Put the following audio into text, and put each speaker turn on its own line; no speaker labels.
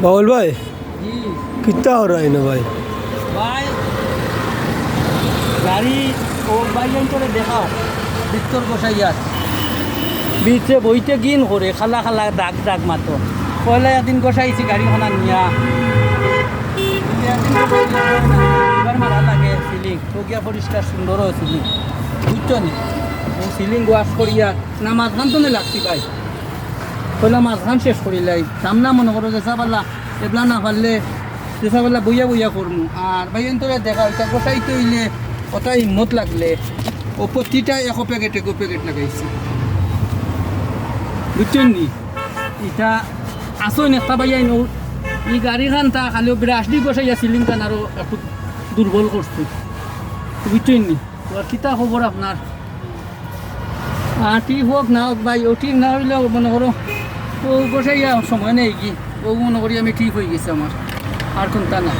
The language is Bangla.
बाउल भाई
जी
कितना हो रहा है ना भाई?
भाई গাড়ি ও বাইলেন করে দেখাও ভিতর বসাইয়া বিচে বইতে গিন করে খালা খালা দাগ দাগ মাতো পয়লা একদিন বসাইছি গাড়িখানা নিয়া এবার মারা লাগে সিলিং তো গিয়া পরিষ্কার সুন্দর সিলিং বুঝছো নি ও সিলিং ওয়াশ করিয়া না মাঝখান তো লাগছি ভাই পয়লা মাঝখান শেষ করিলাই সামনা মনে করো যে সাবাল্লা এবলা না পারলে যে সাবাল্লা বইয়া বইয়া করমু আর বাইন তোরে দেখা ওইটা গোটাইতে হইলে ওটা হিম্মত লাগলে ও প্রতিটা এক প্যাকেট লাগাইছি বুঝছেন নি এটা আসো নেতা বাইয়াই নো এই গাড়িখান তা খালি ব্রাশ দি বসাইয়া সিলিং খান আরো একটু দুর্বল করছি বুঝছেন নি তো কিতা খবর আপনার ঠিক হোক না হোক ভাই ও ঠিক না হইলেও মনে করো ও বসাইয়া সময় নেই কি ও মনে করি আমি ঠিক হয়ে গেছে আমার আর কোনটা না